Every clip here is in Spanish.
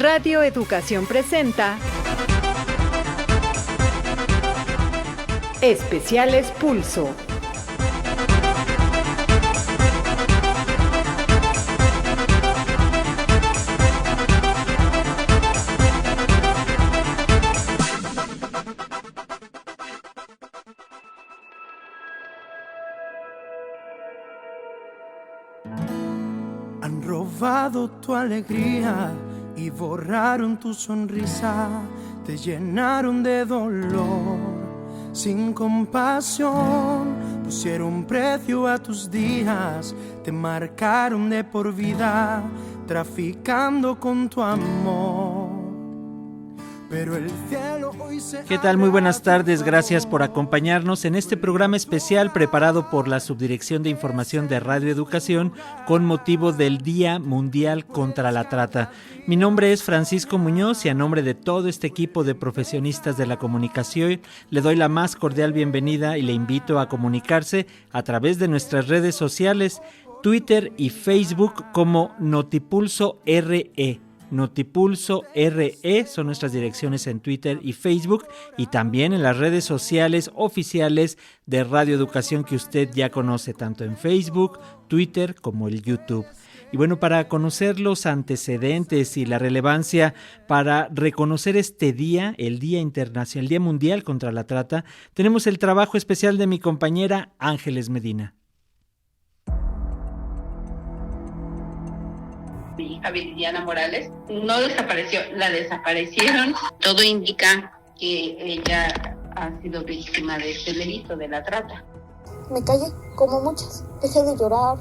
Radio Educación presenta Especiales Pulso. Han robado tu alegría y borraron tu sonrisa, te llenaron de dolor, sin compasión, pusieron precio a tus días, te marcaron de por vida, traficando con tu amor. Pero el cielo hoy se... ¿Qué tal? Muy buenas tardes, gracias por acompañarnos en este programa especial preparado por la Subdirección de Información de Radio Educación con motivo del Día Mundial contra la Trata. Mi nombre es Francisco Muñoz y a nombre de todo este equipo de profesionistas de la comunicación le doy la más cordial bienvenida y le invito a comunicarse a través de nuestras redes sociales, Twitter y Facebook como Notipulso RE. Notipulso RE son nuestras direcciones en Twitter y Facebook y también en las redes sociales oficiales de Radio Educación que usted ya conoce tanto en Facebook, Twitter como el YouTube. Y bueno, para conocer los antecedentes y la relevancia para reconocer este día, el Día Internacional, el Día Mundial contra la Trata, tenemos el trabajo especial de mi compañera Ángeles Medina. Mi hija Viridiana Morales no desapareció, la desaparecieron. Todo indica que ella ha sido víctima de este delito de la trata. Me callé, como muchas. Dejé de llorar,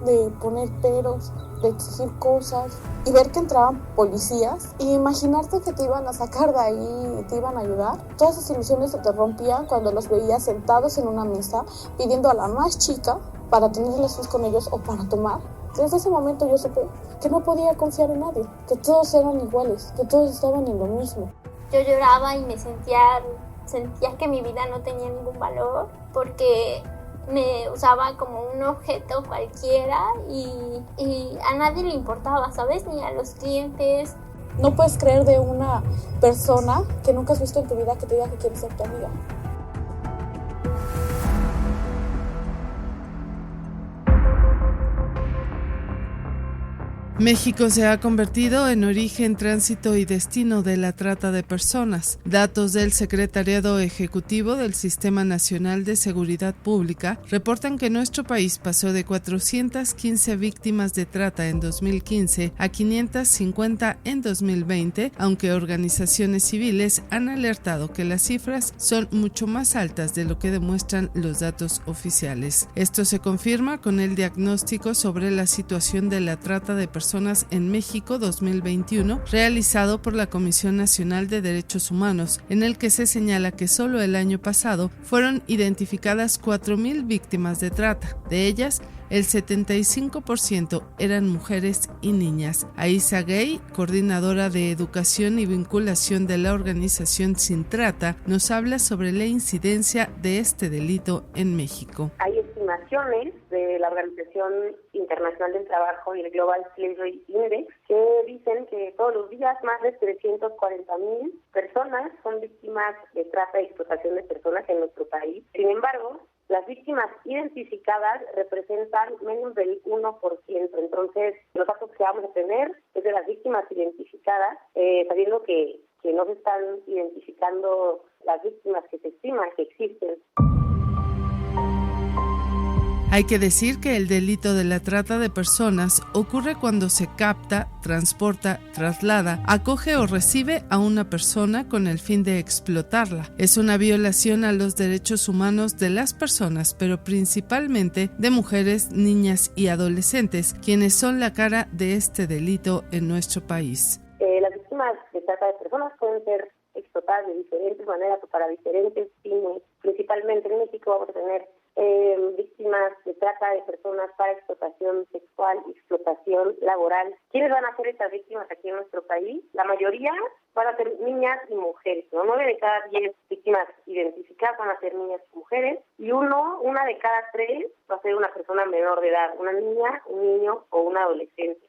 de poner peros, de exigir cosas y ver que entraban policías y imaginarte que te iban a sacar de ahí y te iban a ayudar. Todas esas ilusiones se te rompían cuando los veías sentados en una mesa pidiendo a la más chica para tener relaciones con ellos o para tomar. Desde ese momento yo supe que no podía confiar en nadie, que todos eran iguales, que todos estaban en lo mismo. Yo lloraba y me sentía que mi vida no tenía ningún valor porque me usaba como un objeto cualquiera y a nadie le importaba, ¿sabes? Ni a los clientes. No puedes creer de una persona que nunca has visto en tu vida que te diga que quiere ser tu amiga. México se ha convertido en origen, tránsito y destino de la trata de personas. Datos del Secretariado Ejecutivo del Sistema Nacional de Seguridad Pública reportan que nuestro país pasó de 415 víctimas de trata en 2015 a 550 en 2020, aunque organizaciones civiles han alertado que las cifras son mucho más altas de lo que demuestran los datos oficiales. Esto se confirma con el diagnóstico sobre la situación de la trata de personas en México 2021, realizado por la Comisión Nacional de Derechos Humanos, en el que se señala que solo el año pasado fueron identificadas 4,000 víctimas de trata. De ellas, el 75% eran mujeres y niñas. Aisa Gay, coordinadora de Educación y Vinculación de la organización Sin Trata, nos habla sobre la incidencia de este delito en México. Hay estimaciones de la Organización Internacional del Trabajo y el Global Slavery Index que dicen que todos los días más de 340,000 personas son víctimas de trata y explotación de personas en nuestro país. Sin embargo, las víctimas identificadas representan menos del 1%. Entonces, los datos que vamos a tener es de las víctimas identificadas, sabiendo que no se están identificando las víctimas que se estiman que existen. Hay que decir que el delito de la trata de personas ocurre cuando se capta, transporta, traslada, acoge o recibe a una persona con el fin de explotarla. Es una violación a los derechos humanos de las personas, pero principalmente de mujeres, niñas y adolescentes, quienes son la cara de este delito en nuestro país. Las víctimas de trata de personas pueden ser explotadas de diferentes maneras o para diferentes fines. Principalmente en México vamos a tener víctimas de trata de personas para explotación sexual y explotación laboral. ¿Quiénes van a ser estas víctimas aquí en nuestro país? La mayoría van a ser niñas y mujeres, ¿no? 9 de cada 10 víctimas identificadas van a ser niñas y mujeres, y una de cada 3 va a ser una persona menor de edad, una niña, un niño o un adolescente.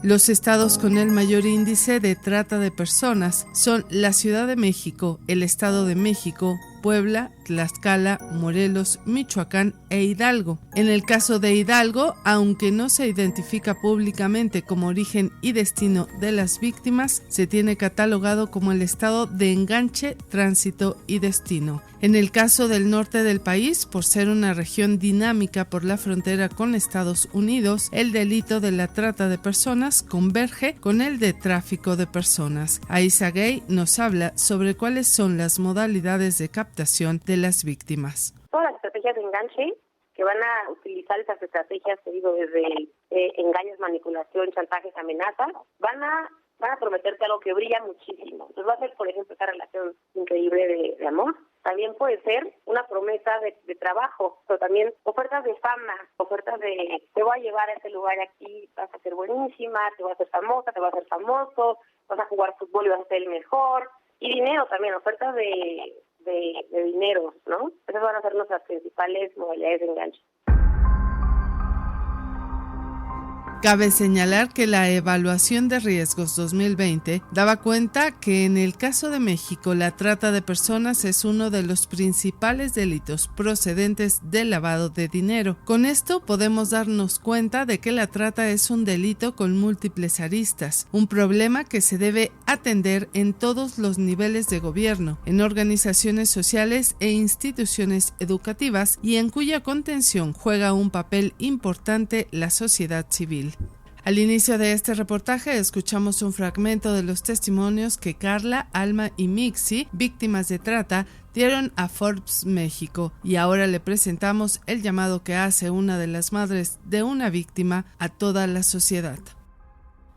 Los estados con el mayor índice de trata de personas son la Ciudad de México, el Estado de México, Puebla, Tlaxcala, Morelos, Michoacán e Hidalgo. En el caso de Hidalgo, aunque no se identifica públicamente como origen y destino de las víctimas, se tiene catalogado como el estado de enganche, tránsito y destino. En el caso del norte del país, por ser una región dinámica por la frontera con Estados Unidos, el delito de la trata de personas converge con el de tráfico de personas. Aisa Gay nos habla sobre cuáles son las modalidades de captación de las víctimas. Todas las estrategias de enganche que van a utilizar esas estrategias, te digo, desde engaños, manipulación, chantajes, amenazas, van a prometerte algo que brilla muchísimo. Entonces va a ser, por ejemplo, esa relación increíble de amor. También puede ser una promesa de trabajo, pero también ofertas de fama, ofertas de te voy a llevar a este lugar aquí, vas a ser buenísima, te vas a hacer famosa, te vas a hacer famoso, vas a jugar fútbol y vas a ser el mejor. Y dinero también, ofertas de dinero, ¿no? Esas van a ser nuestras principales modalidades de enganche. Cabe señalar que la evaluación de riesgos 2020 daba cuenta que en el caso de México la trata de personas es uno de los principales delitos procedentes del lavado de dinero. Con esto podemos darnos cuenta de que la trata es un delito con múltiples aristas, un problema que se debe atender en todos los niveles de gobierno, en organizaciones sociales e instituciones educativas y en cuya contención juega un papel importante la sociedad civil. Al inicio de este reportaje escuchamos un fragmento de los testimonios que Carla, Alma y Mixi, víctimas de trata, dieron a Forbes México, y ahora le presentamos el llamado que hace una de las madres de una víctima a toda la sociedad.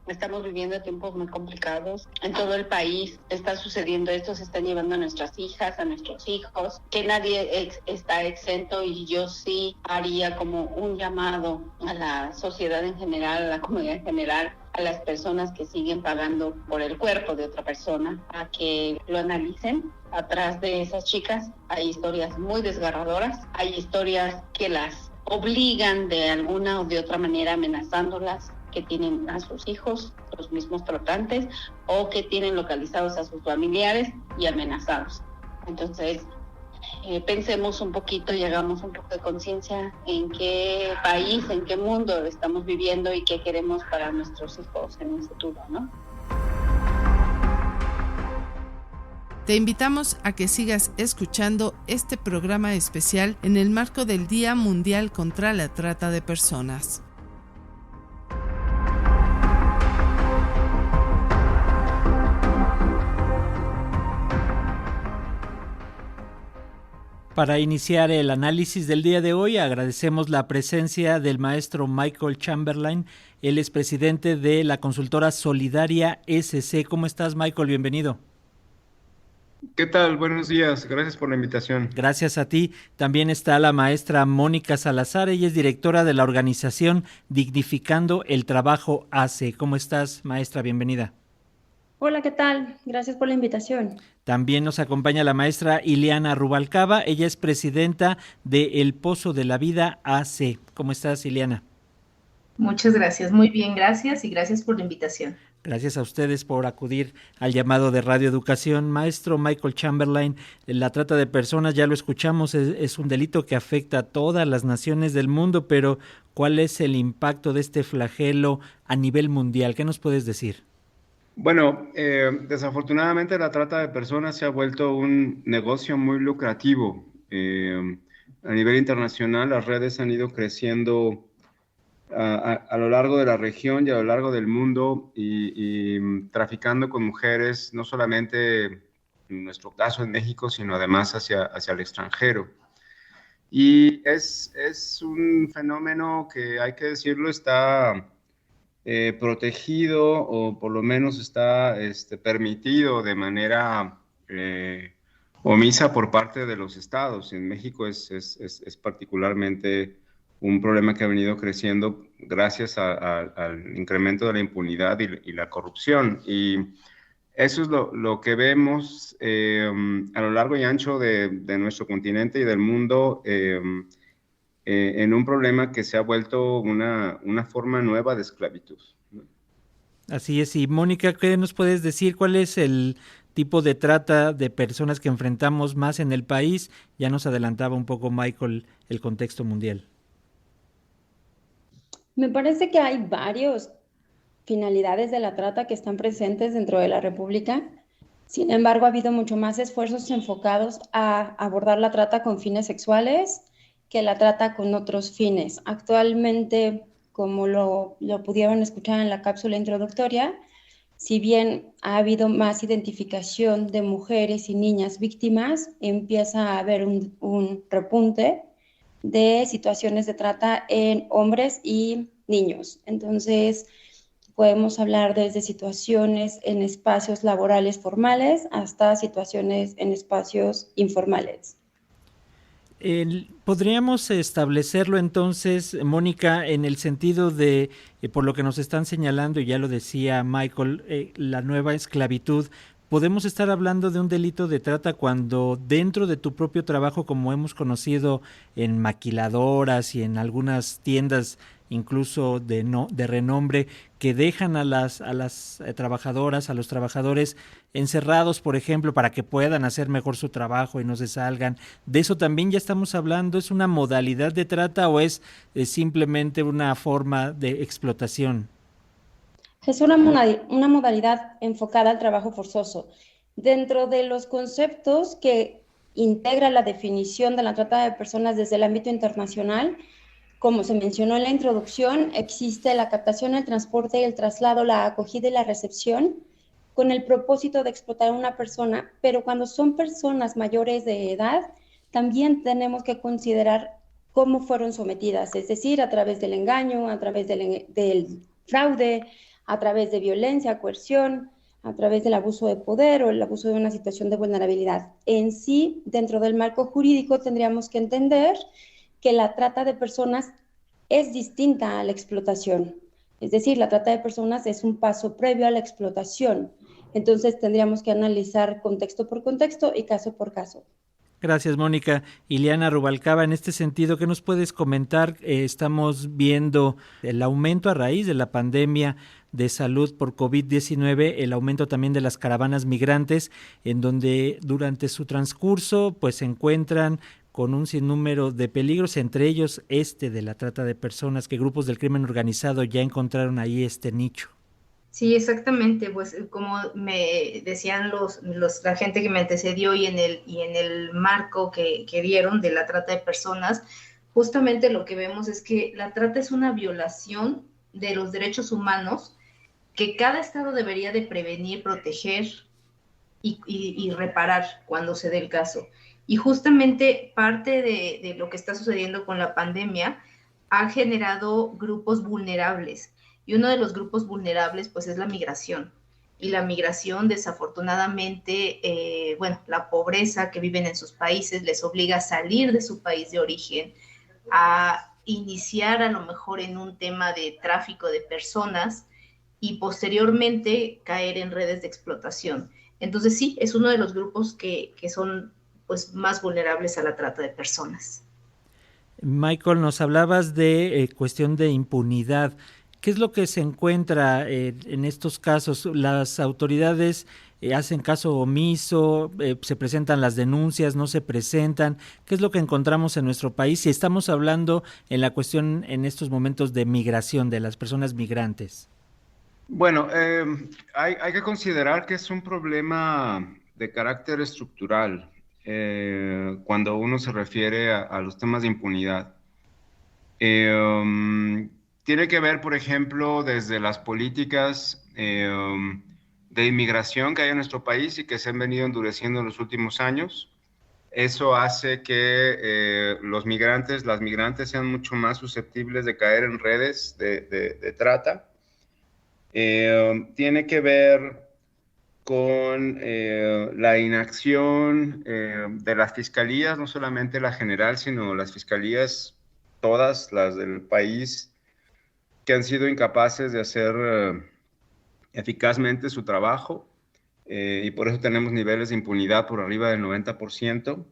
Estamos viviendo tiempos muy complicados. En todo el país está sucediendo esto, se están llevando a nuestras hijas, a nuestros hijos, que nadie está exento, y yo sí haría como un llamado a la sociedad en general, a la comunidad en general, a las personas que siguen pagando por el cuerpo de otra persona, a que lo analicen. Atrás de esas chicas hay historias muy desgarradoras, hay historias que las obligan de alguna o de otra manera, amenazándolas, que tienen a sus hijos, los mismos tratantes, o que tienen localizados a sus familiares y amenazados. Entonces, pensemos un poquito y hagamos un poco de conciencia en qué país, en qué mundo estamos viviendo y qué queremos para nuestros hijos en un futuro, ¿no? Te invitamos a que sigas escuchando este programa especial en el marco del Día Mundial contra la Trata de Personas. Para iniciar el análisis del día de hoy, agradecemos la presencia del maestro Michael Chamberlain. Él es presidente de la consultora Solidaria SC. ¿Cómo estás, Michael? Bienvenido. ¿Qué tal? Buenos días. Gracias por la invitación. Gracias a ti. También está la maestra Mónica Salazar. Ella es directora de la organización Dignificando el Trabajo AC. ¿Cómo estás, maestra? Bienvenida. Hola, ¿qué tal? Gracias por la invitación. También nos acompaña la maestra Ileana Rubalcaba. Ella es presidenta de El Pozo de la Vida AC. ¿Cómo estás, Ileana? Muchas gracias. Muy bien, gracias y gracias por la invitación. Gracias a ustedes por acudir al llamado de Radio Educación. Maestro Michael Chamberlain, la trata de personas, ya lo escuchamos, es un delito que afecta a todas las naciones del mundo, pero ¿cuál es el impacto de este flagelo a nivel mundial? ¿Qué nos puedes decir? Bueno, desafortunadamente la trata de personas se ha vuelto un negocio muy lucrativo. A nivel internacional, las redes han ido creciendo a lo largo de la región y a lo largo del mundo y traficando con mujeres, no solamente en nuestro caso en México, sino además hacia el extranjero. Y es un fenómeno que, hay que decirlo, está protegido, o por lo menos está permitido de manera omisa por parte de los estados. En México es particularmente un problema que ha venido creciendo gracias al incremento de la impunidad y la corrupción. Y eso es lo que vemos a lo largo y ancho de nuestro continente y del mundo, en un problema que se ha vuelto una forma nueva de esclavitud. Así es. Y Mónica, ¿qué nos puedes decir? ¿Cuál es el tipo de trata de personas que enfrentamos más en el país? Ya nos adelantaba un poco Michael el contexto mundial. Me parece que hay varias finalidades de la trata que están presentes dentro de la República. Sin embargo, ha habido mucho más esfuerzos enfocados a abordar la trata con fines sexuales que la trata con otros fines. Actualmente, como lo pudieron escuchar en la cápsula introductoria, si bien ha habido más identificación de mujeres y niñas víctimas, empieza a haber un repunte de situaciones de trata en hombres y niños. Entonces, podemos hablar desde situaciones en espacios laborales formales hasta situaciones en espacios informales. Podríamos establecerlo entonces, Mónica, en el sentido de, por lo que nos están señalando, y ya lo decía Michael, la nueva esclavitud. ¿Podemos estar hablando de un delito de trata cuando dentro de tu propio trabajo, como hemos conocido en maquiladoras y en algunas tiendas incluso de renombre, que dejan a las trabajadoras, a los trabajadores encerrados, por ejemplo, para que puedan hacer mejor su trabajo y no se salgan? ¿De eso también ya estamos hablando? ¿Es una modalidad de trata o es simplemente una forma de explotación? Es una modalidad enfocada al trabajo forzoso. Dentro de los conceptos que integra la definición de la trata de personas desde el ámbito internacional, como se mencionó en la introducción, existe la captación, el transporte, el traslado, la acogida y la recepción con el propósito de explotar a una persona, pero cuando son personas mayores de edad, también tenemos que considerar cómo fueron sometidas, es decir, a través del engaño, a través del fraude, a través de violencia, coerción, a través del abuso de poder o el abuso de una situación de vulnerabilidad. En sí, dentro del marco jurídico, tendríamos que entender que la trata de personas es distinta a la explotación. Es decir, la trata de personas es un paso previo a la explotación. Entonces, tendríamos que analizar contexto por contexto y caso por caso. Gracias, Mónica. Ileana Rubalcaba, en este sentido, ¿qué nos puedes comentar? Estamos viendo el aumento a raíz de la pandemia de salud por COVID-19, el aumento también de las caravanas migrantes, en donde durante su transcurso pues se encuentran con un sinnúmero de peligros, entre ellos de la trata de personas, que grupos del crimen organizado ya encontraron ahí este nicho. Sí, exactamente, pues como me decían la gente que me antecedió y en el marco que dieron de la trata de personas, justamente lo que vemos es que la trata es una violación de los derechos humanos que cada estado debería de prevenir, proteger y reparar cuando se dé el caso. Y justamente parte de lo que está sucediendo con la pandemia ha generado grupos vulnerables. Y uno de los grupos vulnerables, pues, es la migración. Y la migración, desafortunadamente, la pobreza que viven en sus países les obliga a salir de su país de origen, a iniciar a lo mejor en un tema de tráfico de personas y posteriormente caer en redes de explotación. Entonces, sí, es uno de los grupos que son pues más vulnerables a la trata de personas. Michael, nos hablabas de cuestión de impunidad. ¿Qué es lo que se encuentra en estos casos? ¿Las autoridades hacen caso omiso? ¿Se presentan las denuncias? ¿No se presentan? ¿Qué es lo que encontramos en nuestro país? Si estamos hablando en la cuestión en estos momentos de migración, de las personas migrantes. Bueno, hay que considerar que es un problema de carácter estructural cuando uno se refiere a los temas de impunidad. Tiene que ver, por ejemplo, desde las políticas de inmigración que hay en nuestro país y que se han venido endureciendo en los últimos años. Eso hace que las migrantes sean mucho más susceptibles de caer en redes de trata. Tiene que ver con la inacción de las fiscalías, no solamente la general, sino las fiscalías, todas las del país, que han sido incapaces de hacer eficazmente su trabajo, y por eso tenemos niveles de impunidad por arriba del 90%.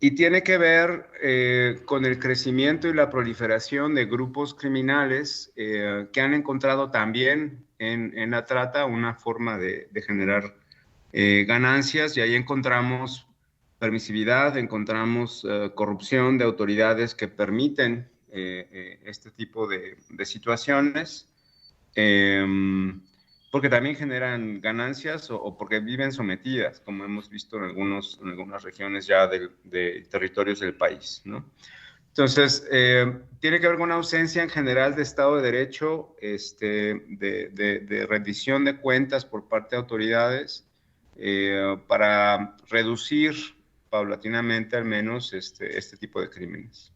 Y tiene que ver con el crecimiento y la proliferación de grupos criminales que han encontrado también en la trata una forma de generar ganancias, y ahí encontramos permisividad, encontramos corrupción de autoridades que permiten este tipo de situaciones, porque también generan ganancias o porque viven sometidas, como hemos visto en algunas regiones ya de territorios del país, ¿no? Entonces, tiene que ver con una ausencia en general de Estado de Derecho, de rendición de cuentas por parte de autoridades, para reducir paulatinamente al menos este tipo de crímenes.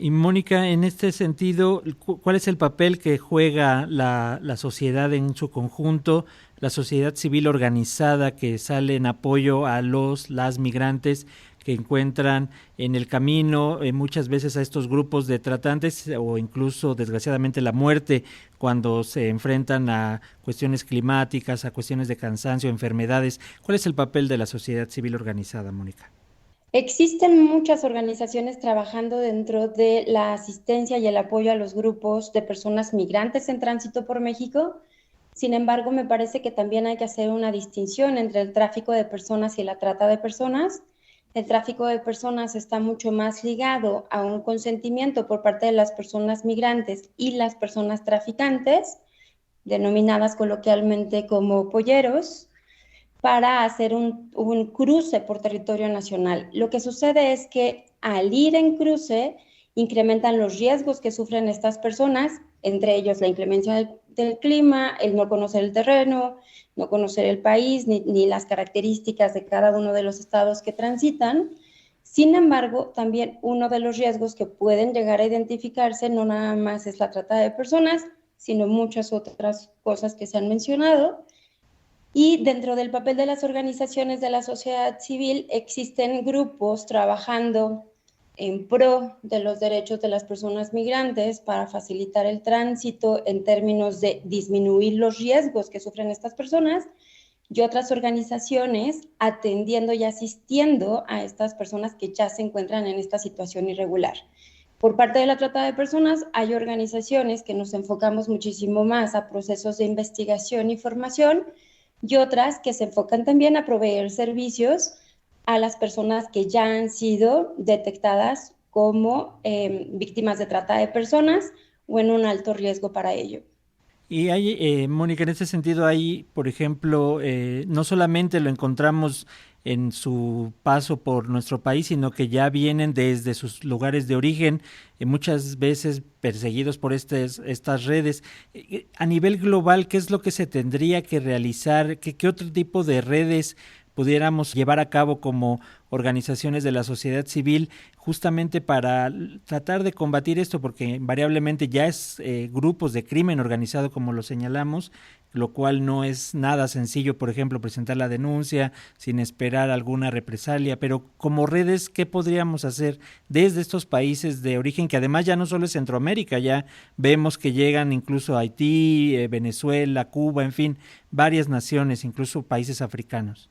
Y Mónica, en este sentido, ¿cuál es el papel que juega la sociedad en su conjunto, la sociedad civil organizada que sale en apoyo a las migrantes que encuentran en el camino muchas veces a estos grupos de tratantes, o incluso desgraciadamente la muerte cuando se enfrentan a cuestiones climáticas, a cuestiones de cansancio, enfermedades? ¿Cuál es el papel de la sociedad civil organizada, Mónica? Existen muchas organizaciones trabajando dentro de la asistencia y el apoyo a los grupos de personas migrantes en tránsito por México. Sin embargo, me parece que también hay que hacer una distinción entre el tráfico de personas y la trata de personas. El tráfico de personas está mucho más ligado a un consentimiento por parte de las personas migrantes y las personas traficantes, denominadas coloquialmente como polleros, para hacer un cruce por territorio nacional. Lo que sucede es que al ir en cruce incrementan los riesgos que sufren estas personas, entre ellos la inclemencia del clima, el no conocer el terreno, no conocer el país, ni las características de cada uno de los estados que transitan. Sin embargo, también uno de los riesgos que pueden llegar a identificarse no nada más es la trata de personas, sino muchas otras cosas que se han mencionado. Y dentro del papel de las organizaciones de la sociedad civil existen grupos trabajando en pro de los derechos de las personas migrantes para facilitar el tránsito en términos de disminuir los riesgos que sufren estas personas, y otras organizaciones atendiendo y asistiendo a estas personas que ya se encuentran en esta situación irregular. Por parte de la trata de personas hay organizaciones que nos enfocamos muchísimo más a procesos de investigación y formación, y otras que se enfocan también a proveer servicios a las personas que ya han sido detectadas como víctimas de trata de personas o en un alto riesgo para ello. Y hay, Mónica, en ese sentido hay, por ejemplo, no solamente lo encontramos en su paso por nuestro país, sino que ya vienen desde sus lugares de origen, muchas veces perseguidos por estas redes. A nivel global, ¿qué es lo que se tendría que realizar? ¿Qué otro tipo de redes pudiéramos llevar a cabo como organizaciones de la sociedad civil justamente para tratar de combatir esto? Porque invariablemente ya es grupos de crimen organizado, como lo señalamos, lo cual no es nada sencillo, por ejemplo, presentar la denuncia sin esperar alguna represalia, pero como redes, ¿qué podríamos hacer desde estos países de origen, que además ya no solo es Centroamérica, ya vemos que llegan incluso a Haití, Venezuela, Cuba, en fin, varias naciones, incluso países africanos?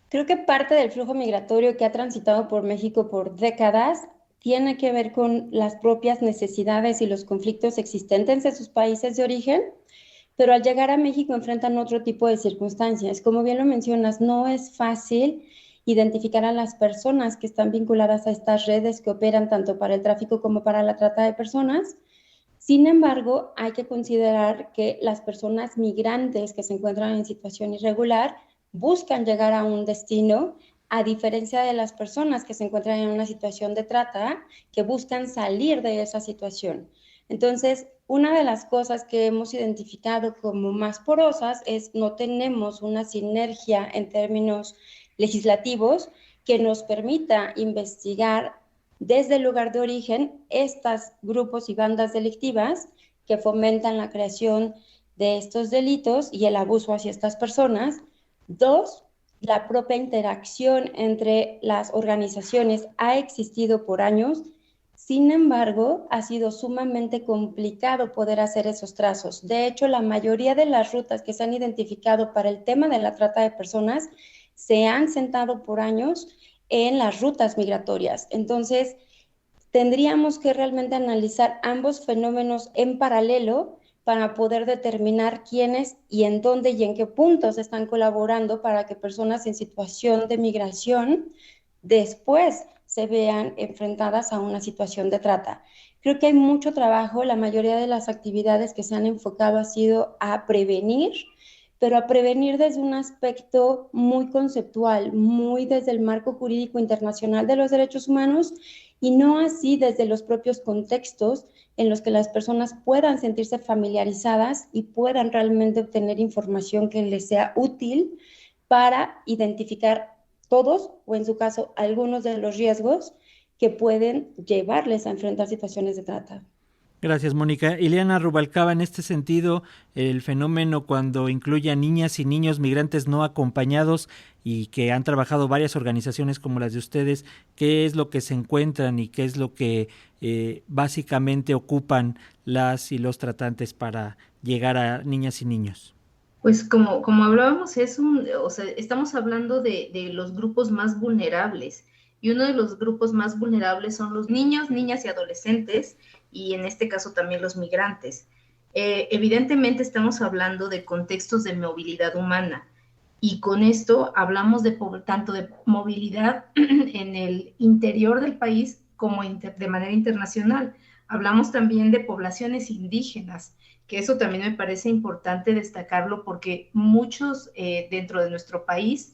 Creo que parte del flujo migratorio que ha transitado por México por décadas tiene que ver con las propias necesidades y los conflictos existentes en sus países de origen, pero al llegar a México enfrentan otro tipo de circunstancias. Como bien lo mencionas, no es fácil identificar a las personas que están vinculadas a estas redes que operan tanto para el tráfico como para la trata de personas. Sin embargo, hay que considerar que las personas migrantes que se encuentran en situación irregular buscan llegar a un destino, a diferencia de las personas que se encuentran en una situación de trata, que buscan salir de esa situación. Entonces, una de las cosas que hemos identificado como más porosas es no tenemos una sinergia en términos legislativos que nos permita investigar desde el lugar de origen estos grupos y bandas delictivas que fomentan la creación de estos delitos y el abuso hacia estas personas. Dos, la propia interacción entre las organizaciones ha existido por años. Sin embargo, ha sido sumamente complicado poder hacer esos trazos. De hecho, la mayoría de las rutas que se han identificado para el tema de la trata de personas se han sentado por años en las rutas migratorias. Entonces, tendríamos que realmente analizar ambos fenómenos en paralelo para poder determinar quiénes y en dónde y en qué puntos están colaborando para que personas en situación de migración después se vean enfrentadas a una situación de trata. Creo que hay mucho trabajo, la mayoría de las actividades que se han enfocado ha sido a prevenir, pero a prevenir desde un aspecto muy conceptual, muy desde el marco jurídico internacional de los derechos humanos y no así desde los propios contextos en los que las personas puedan sentirse familiarizadas y puedan realmente obtener información que les sea útil para identificar todos o en su caso algunos de los riesgos que pueden llevarles a enfrentar situaciones de trata. Gracias, Mónica. Ileana Rubalcaba, en este sentido, el fenómeno cuando incluye a niñas y niños migrantes no acompañados y que han trabajado varias organizaciones como las de ustedes, ¿qué es lo que se encuentran y qué es lo que básicamente ocupan las y los tratantes para llegar a niñas y niños? Pues como hablábamos, estamos hablando de los grupos más vulnerables, y uno de los grupos más vulnerables son los niños, niñas y adolescentes, y en este caso también los migrantes. Evidentemente estamos hablando de contextos de movilidad humana, y con esto hablamos tanto de movilidad en el interior del país como de manera internacional. Hablamos también de poblaciones indígenas, que eso también me parece importante destacarlo porque muchos dentro de nuestro país,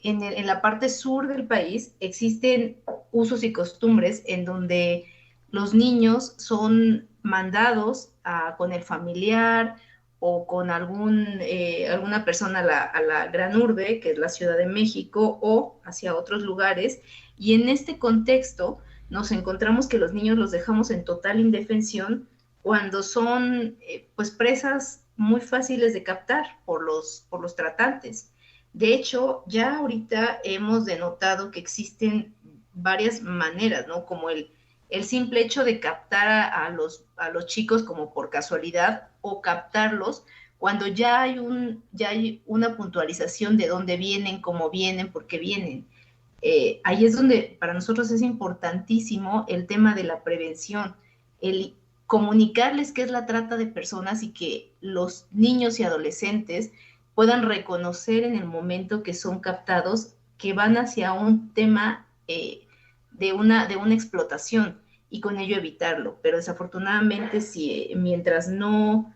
en la parte sur del país, existen usos y costumbres en donde los niños son mandados con el familiar o con alguna persona a la gran urbe, que es la Ciudad de México, o hacia otros lugares, y en este contexto nos encontramos que los niños los dejamos en total indefensión cuando son pues presas muy fáciles de captar por los tratantes. De hecho, ya ahorita hemos denotado que existen varias maneras, ¿no? Como el simple hecho de captar a los chicos como por casualidad, o captarlos cuando ya hay una puntualización de dónde vienen, cómo vienen, por qué vienen. Ahí es donde para nosotros es importantísimo el tema de la prevención, el comunicarles qué es la trata de personas y que los niños y adolescentes puedan reconocer en el momento que son captados que van hacia un tema de una explotación y con ello evitarlo. Pero desafortunadamente, mientras no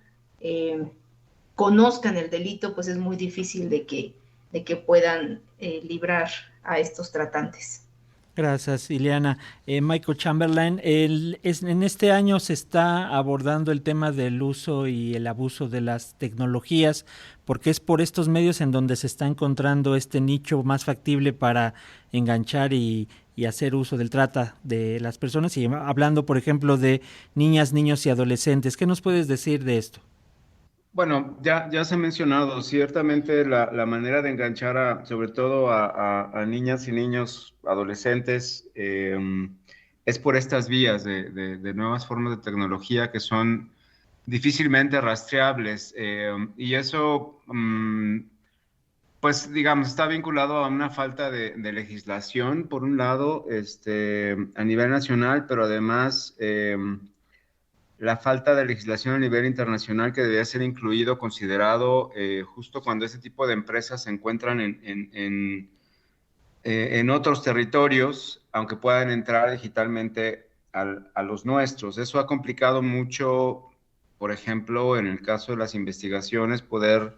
conozcan el delito, pues es muy difícil de que puedan librar a estos tratantes. Gracias, Ileana. Michael Chamberlain, en este año se está abordando el tema del uso y el abuso de las tecnologías, porque es por estos medios en donde se está encontrando este nicho más factible para enganchar y hacer uso del trata de las personas, y hablando, por ejemplo, de niñas, niños y adolescentes. ¿Qué nos puedes decir de esto? Bueno, ya se ha mencionado, ciertamente la manera de enganchar sobre todo a niñas y niños, adolescentes, es por estas vías de nuevas formas de tecnología que son difícilmente rastreables, y eso, pues digamos, está vinculado a una falta de legislación, por un lado, a nivel nacional, pero además la falta de legislación a nivel internacional que debería ser incluido, considerado, justo cuando este tipo de empresas se encuentran en otros territorios, aunque puedan entrar digitalmente a los nuestros. Eso ha complicado mucho, por ejemplo, en el caso de las investigaciones, poder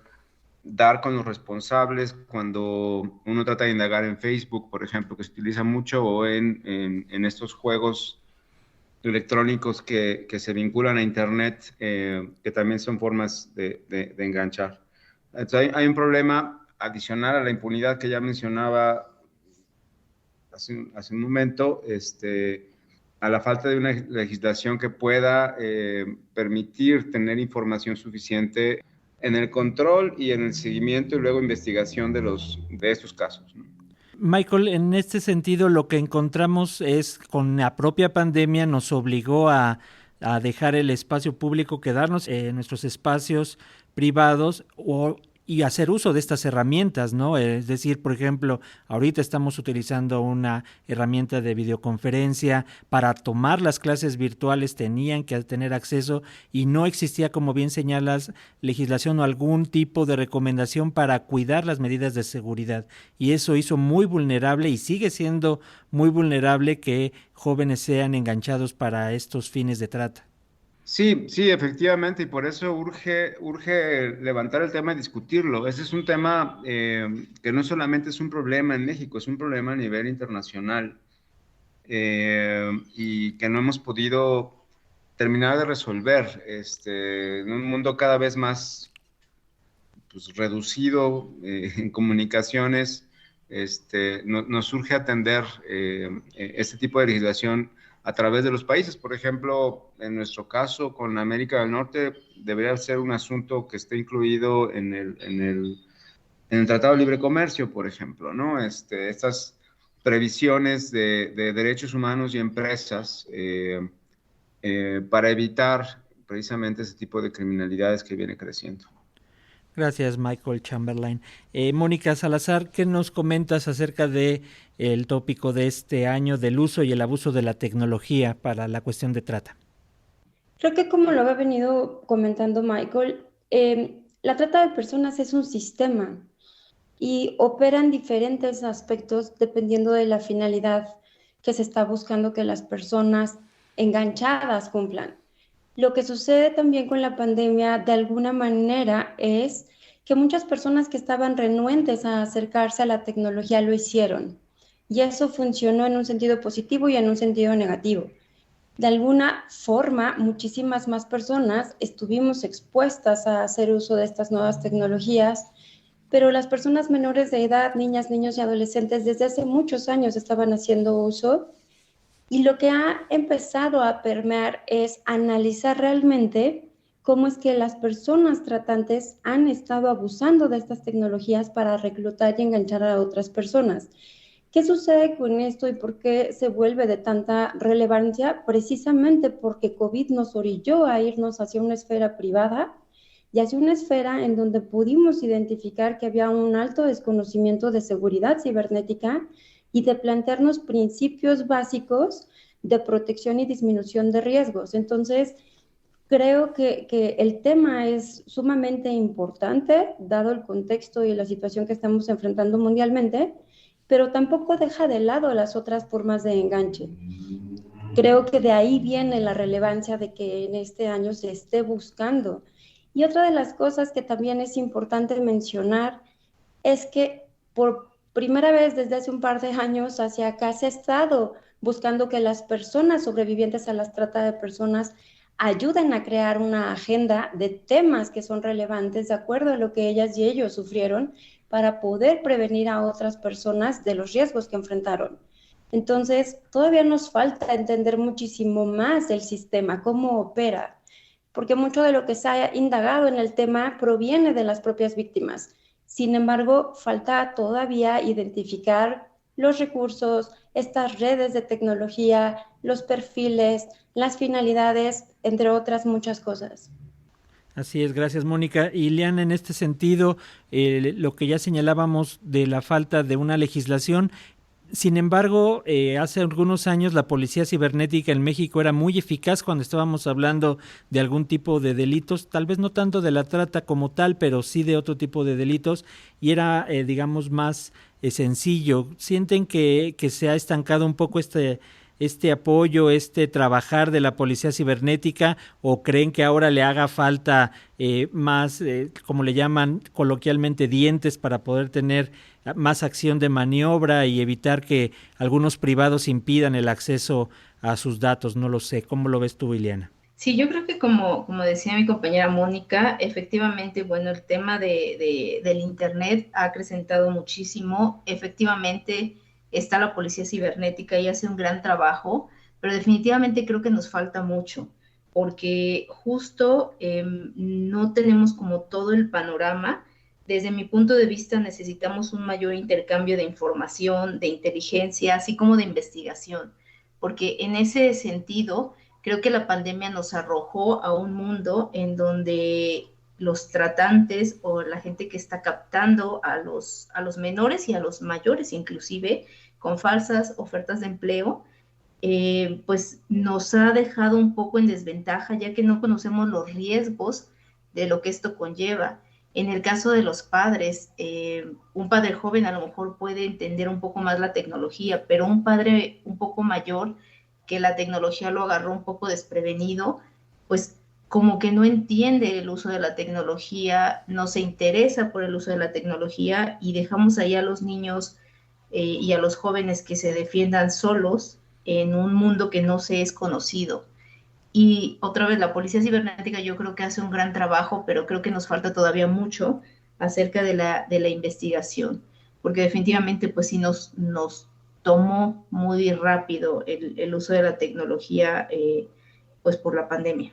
dar con los responsables cuando uno trata de indagar en Facebook, por ejemplo, que se utiliza mucho, o en estos juegos electrónicos que se vinculan a Internet, que también son formas de enganchar. Entonces hay un problema adicional a la impunidad que ya mencionaba hace un momento, a la falta de una legislación que pueda permitir tener información suficiente en el control y en el seguimiento y luego investigación de estos casos, ¿no? Michael, en este sentido lo que encontramos es con la propia pandemia nos obligó a dejar el espacio público, quedarnos en nuestros espacios privados y hacer uso de estas herramientas, ¿no? Es decir, por ejemplo, ahorita estamos utilizando una herramienta de videoconferencia. Para tomar las clases virtuales tenían que tener acceso y no existía, como bien señalas, legislación o algún tipo de recomendación para cuidar las medidas de seguridad. Y eso hizo muy vulnerable y sigue siendo muy vulnerable que jóvenes sean enganchados para estos fines de trata. Sí, sí, efectivamente, y por eso urge levantar el tema y discutirlo. Ese es un tema que no solamente es un problema en México, es un problema a nivel internacional y que no hemos podido terminar de resolver. En un mundo cada vez más pues, reducido en comunicaciones, nos urge atender este tipo de legislación a través de los países. Por ejemplo, en nuestro caso con América del Norte debería ser un asunto que esté incluido en el Tratado de Libre Comercio, por ejemplo, ¿no? Estas previsiones de derechos humanos y empresas para evitar precisamente ese tipo de criminalidades que viene creciendo. Gracias, Michael Chamberlain. Mónica Salazar, ¿qué nos comentas acerca de el tópico de este año del uso y el abuso de la tecnología para la cuestión de trata? Creo que como lo había venido comentando Michael, la trata de personas es un sistema y opera en diferentes aspectos dependiendo de la finalidad que se está buscando que las personas enganchadas cumplan. Lo que sucede también con la pandemia, de alguna manera, es que muchas personas que estaban renuentes a acercarse a la tecnología lo hicieron. Y eso funcionó en un sentido positivo y en un sentido negativo. De alguna forma, muchísimas más personas estuvimos expuestas a hacer uso de estas nuevas tecnologías, pero las personas menores de edad, niñas, niños y adolescentes, desde hace muchos años estaban haciendo uso. Y lo que ha empezado a permear es analizar realmente cómo es que las personas tratantes han estado abusando de estas tecnologías para reclutar y enganchar a otras personas. ¿Qué sucede con esto y por qué se vuelve de tanta relevancia? Precisamente porque COVID nos orilló a irnos hacia una esfera privada y hacia una esfera en donde pudimos identificar que había un alto desconocimiento de seguridad cibernética y de plantearnos principios básicos de protección y disminución de riesgos. Entonces, creo que el tema es sumamente importante, dado el contexto y la situación que estamos enfrentando mundialmente, pero tampoco deja de lado las otras formas de enganche. Creo que de ahí viene la relevancia de que en este año se esté buscando. Y otra de las cosas que también es importante mencionar es que por primera vez desde hace un par de años hacia acá se ha estado buscando que las personas sobrevivientes a las trata de personas ayuden a crear una agenda de temas que son relevantes de acuerdo a lo que ellas y ellos sufrieron para poder prevenir a otras personas de los riesgos que enfrentaron. Entonces, todavía nos falta entender muchísimo más el sistema, cómo opera, porque mucho de lo que se ha indagado en el tema proviene de las propias víctimas. Sin embargo, falta todavía identificar los recursos, estas redes de tecnología, los perfiles, las finalidades, entre otras muchas cosas. Así es, gracias Mónica. Y Ileana, en este sentido, lo que ya señalábamos de la falta de una legislación, sin embargo, hace algunos años la policía cibernética en México era muy eficaz cuando estábamos hablando de algún tipo de delitos, tal vez no tanto de la trata como tal, pero sí de otro tipo de delitos, y era, digamos, más sencillo. ¿Sienten que se ha estancado un poco este apoyo, trabajar de la policía cibernética, o creen que ahora le haga falta más, como le llaman coloquialmente, dientes para poder tener más acción de maniobra y evitar que algunos privados impidan el acceso a sus datos? No lo sé. ¿Cómo lo ves tú, Ileana? Sí, yo creo que como decía mi compañera Mónica, efectivamente, bueno, el tema del Internet ha acrecentado muchísimo. Efectivamente, está la policía cibernética y hace un gran trabajo, pero definitivamente creo que nos falta mucho, porque justo no tenemos como todo el panorama. Desde mi punto de vista necesitamos un mayor intercambio de información, de inteligencia, así como de investigación, porque en ese sentido creo que la pandemia nos arrojó a un mundo en donde los tratantes o la gente que está captando a los menores y a los mayores inclusive con falsas ofertas de empleo, pues nos ha dejado un poco en desventaja, ya que no conocemos los riesgos de lo que esto conlleva. En el caso de los padres, un padre joven a lo mejor puede entender un poco más la tecnología, pero un padre un poco mayor que la tecnología lo agarró un poco desprevenido, pues como que no entiende el uso de la tecnología, no se interesa por el uso de la tecnología y dejamos ahí a los niños y a los jóvenes que se defiendan solos en un mundo que no se es conocido. Y otra vez, la Policía Cibernética yo creo que hace un gran trabajo, pero creo que nos falta todavía mucho acerca de la investigación, porque definitivamente pues sí nos tomó muy rápido el uso de la tecnología pues por la pandemia.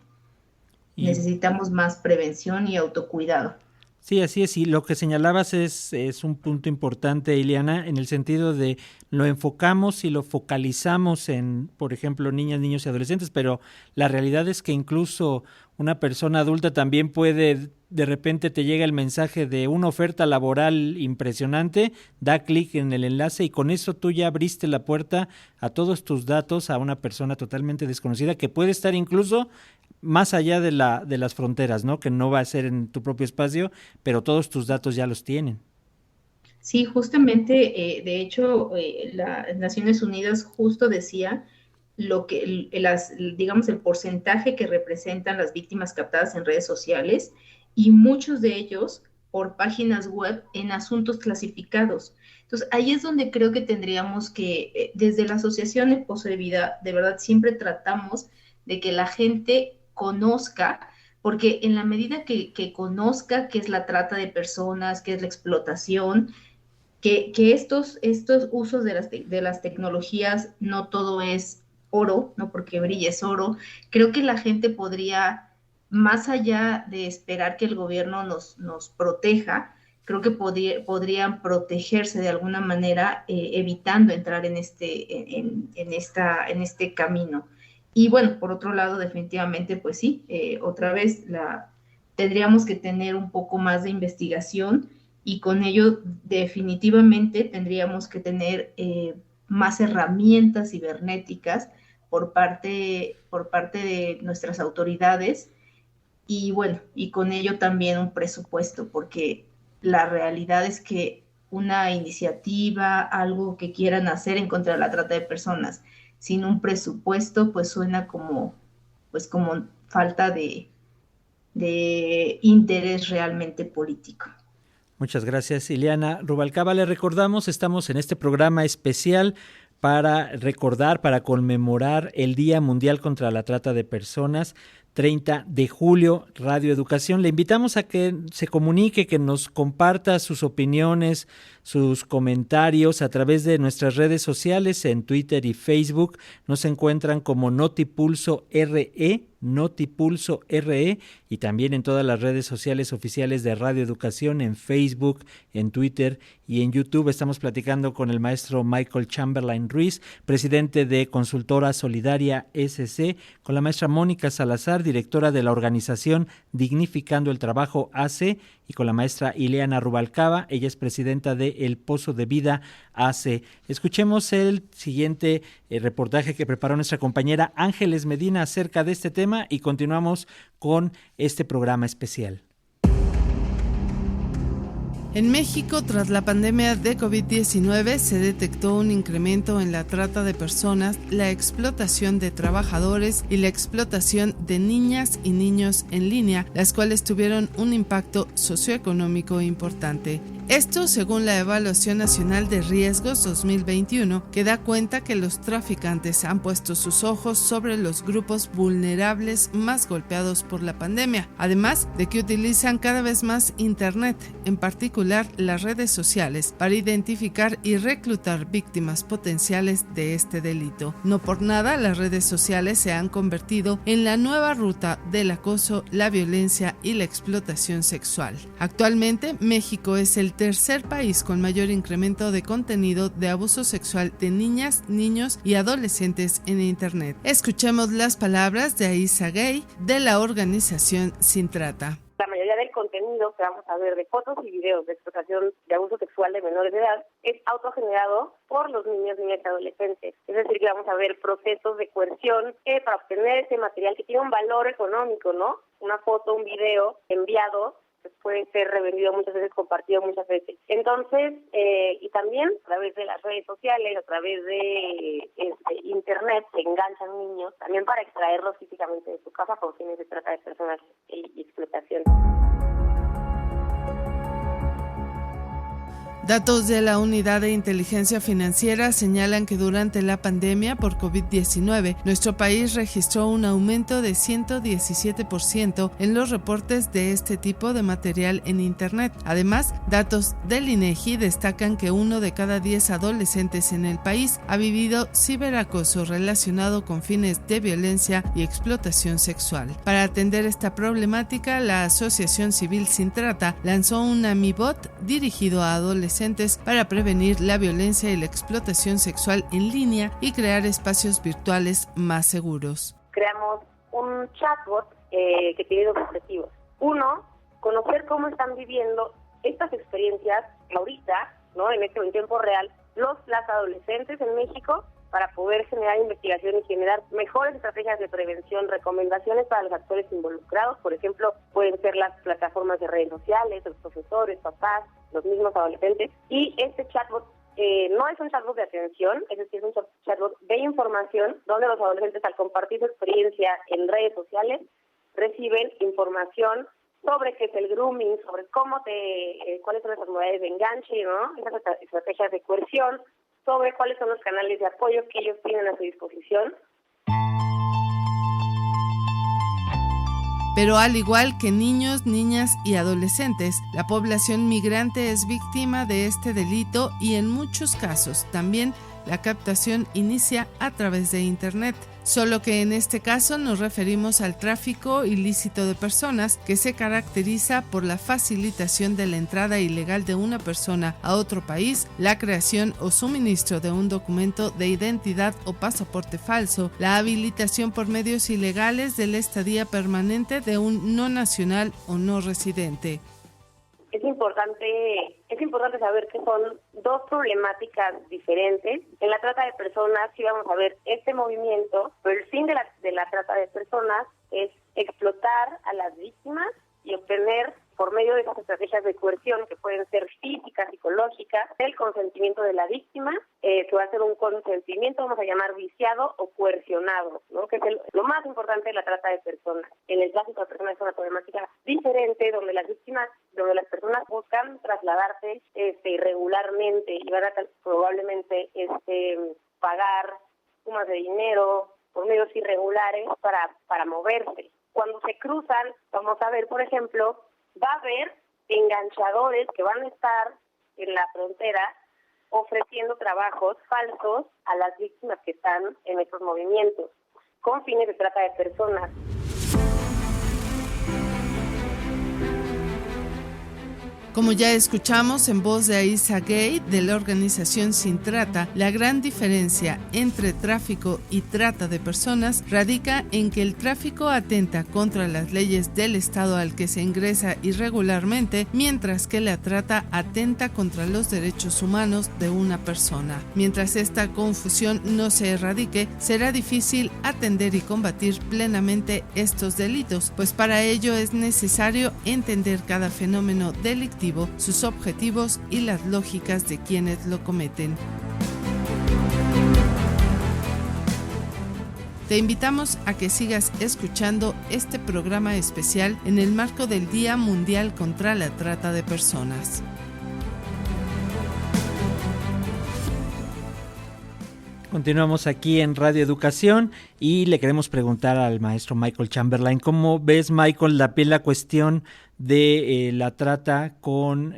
Necesitamos más prevención y autocuidado. Sí, así es, y lo que señalabas es un punto importante, Ileana, en el sentido de lo enfocamos y lo focalizamos en, por ejemplo, niñas, niños y adolescentes, pero la realidad es que incluso una persona adulta también puede, de repente te llega el mensaje de una oferta laboral impresionante, da clic en el enlace y con eso tú ya abriste la puerta a todos tus datos a una persona totalmente desconocida que puede estar incluso más allá de las fronteras, ¿no? Que no va a ser en tu propio espacio, pero todos tus datos ya los tienen. Sí, justamente, de hecho, las Naciones Unidas justo decía lo que, digamos, el porcentaje que representan las víctimas captadas en redes sociales y muchos de ellos por páginas web en asuntos clasificados. Entonces, ahí es donde creo que tendríamos que, desde la Asociación Esposo de Vida, de verdad, siempre tratamos de que la gente conozca, porque en la medida que conozca qué es la trata de personas, qué es la explotación, que estos usos de las tecnologías, no todo es oro, no porque brille es oro, creo que la gente podría, más allá de esperar que el gobierno nos proteja, creo que podrían protegerse de alguna manera, evitando entrar en este camino. Y bueno, por otro lado, definitivamente, pues sí, otra vez tendríamos que tener un poco más de investigación y con ello definitivamente tendríamos que tener más herramientas cibernéticas por parte de nuestras autoridades y bueno, y con ello también un presupuesto, porque la realidad es que una iniciativa, algo que quieran hacer en contra de la trata de personas, sin un presupuesto, pues suena como falta de interés realmente político. Muchas gracias, Ileana Rubalcaba. Le recordamos, estamos en este programa especial para recordar, para conmemorar el Día Mundial contra la Trata de Personas, 30 de julio, Radio Educación. Le invitamos a que se comunique, que nos comparta sus opiniones, sus comentarios a través de nuestras redes sociales en Twitter y Facebook. Nos encuentran como Notipulso RE, Notipulso RE, y también en todas las redes sociales oficiales de Radio Educación, en Facebook, en Twitter y en YouTube. Estamos platicando con el maestro Michael Chamberlain Ruiz, presidente de Consultora Solidaria SC, con la maestra Mónica Salazar, directora de la organización Dignificando el Trabajo AC, y con la maestra Ileana Rubalcaba, ella es presidenta de El Pozo de Vida AC. Escuchemos el siguiente reportaje que preparó nuestra compañera Ángeles Medina acerca de este tema y continuamos con este programa especial. En México, tras la pandemia de COVID-19, se detectó un incremento en la trata de personas, la explotación de trabajadores y la explotación de niñas y niños en línea, las cuales tuvieron un impacto socioeconómico importante. Esto según la Evaluación Nacional de Riesgos 2021, que da cuenta que los traficantes han puesto sus ojos sobre los grupos vulnerables más golpeados por la pandemia, además de que utilizan cada vez más Internet, en particular las redes sociales, para identificar y reclutar víctimas potenciales de este delito. No por nada, las redes sociales se han convertido en la nueva ruta del acoso, la violencia y la explotación sexual. Actualmente, México es el tercer país con mayor incremento de contenido de abuso sexual de niñas, niños y adolescentes en Internet. Escuchemos las palabras de Aisa Gay de la organización Sin Trata. La mayoría del contenido que vamos a ver de fotos y videos de explotación de abuso sexual de menores de edad es autogenerado por los niños, niñas y adolescentes. Es decir, que vamos a ver procesos de coerción para obtener ese material que tiene un valor económico, ¿no? Una foto, un video enviado, pues puede ser revendido muchas veces, compartido muchas veces. Entonces, y también a través de las redes sociales, a través de internet, se enganchan niños también para extraerlos físicamente de su casa con fines de trata de personas y explotación. Datos de la Unidad de Inteligencia Financiera señalan que durante la pandemia por COVID-19, nuestro país registró un aumento de 117% en los reportes de este tipo de material en Internet. Además, datos del INEGI destacan que 1 de cada 10 adolescentes en el país ha vivido ciberacoso relacionado con fines de violencia y explotación sexual. Para atender esta problemática, la Asociación Civil Sin Trata lanzó un AmiBot dirigido a adolescentes para prevenir la violencia y la explotación sexual en línea y crear espacios virtuales más seguros. Creamos un chatbot que tiene dos objetivos. Uno, conocer cómo están viviendo estas experiencias ahorita, ¿no? En tiempo real, las adolescentes en México, para poder generar investigación y generar mejores estrategias de prevención, recomendaciones para los actores involucrados. Por ejemplo, pueden ser las plataformas de redes sociales, los profesores, papás, los mismos adolescentes. Y este chatbot no es un chatbot de atención, es decir, es un chatbot de información donde los adolescentes, al compartir su experiencia en redes sociales, reciben información sobre qué es el grooming, sobre cuáles son las modalidades de enganche, ¿no? Esas estrategias de coerción, sobre cuáles son los canales de apoyo que ellos tienen a su disposición. Pero al igual que niños, niñas y adolescentes, la población migrante es víctima de este delito y en muchos casos también la captación inicia a través de Internet. Solo que en este caso nos referimos al tráfico ilícito de personas, que se caracteriza por la facilitación de la entrada ilegal de una persona a otro país, la creación o suministro de un documento de identidad o pasaporte falso, la habilitación por medios ilegales de la estadía permanente de un no nacional o no residente. Es importante saber que son dos problemáticas diferentes. En la trata de personas sí vamos a ver este movimiento, pero el fin de la trata de personas es explotar a las víctimas y obtener, por medio de esas estrategias de coerción, que pueden ser físicas, psicológicas, el consentimiento de la víctima, que va a ser un consentimiento, vamos a llamar viciado o coercionado, ¿no? Que es lo más importante de la trata de personas. En el tráfico de personas es una problemática diferente, donde las personas buscan trasladarse irregularmente y van a probablemente pagar sumas de dinero por medios irregulares para moverse. Cuando se cruzan, vamos a ver, por ejemplo, va a haber enganchadores que van a estar en la frontera ofreciendo trabajos falsos a las víctimas que están en estos movimientos, con fines de trata de personas. Como ya escuchamos en voz de Aisa Gay, de la organización Sin Trata, la gran diferencia entre tráfico y trata de personas radica en que el tráfico atenta contra las leyes del Estado al que se ingresa irregularmente, mientras que la trata atenta contra los derechos humanos de una persona. Mientras esta confusión no se erradique, será difícil atender y combatir plenamente estos delitos, pues para ello es necesario entender cada fenómeno delictivo, sus objetivos y las lógicas de quienes lo cometen. Te invitamos a que sigas escuchando este programa especial en el marco del Día Mundial contra la Trata de Personas. Continuamos aquí en Radio Educación y le queremos preguntar al maestro Michael Chamberlain, ¿cómo ves, Michael, la cuestión de la trata con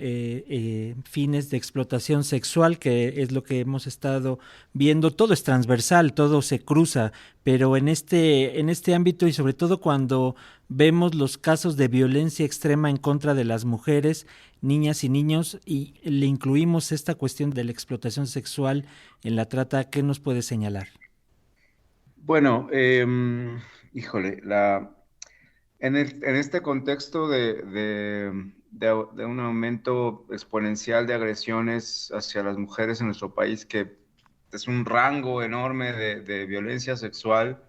fines de explotación sexual, que es lo que hemos estado viendo? Todo es transversal, todo se cruza, pero en este ámbito, y sobre todo cuando vemos los casos de violencia extrema en contra de las mujeres, niñas y niños, y le incluimos esta cuestión de la explotación sexual en la trata, ¿qué nos puede señalar? Bueno, híjole, En este contexto de un aumento exponencial de agresiones hacia las mujeres en nuestro país, que es un rango enorme de violencia sexual,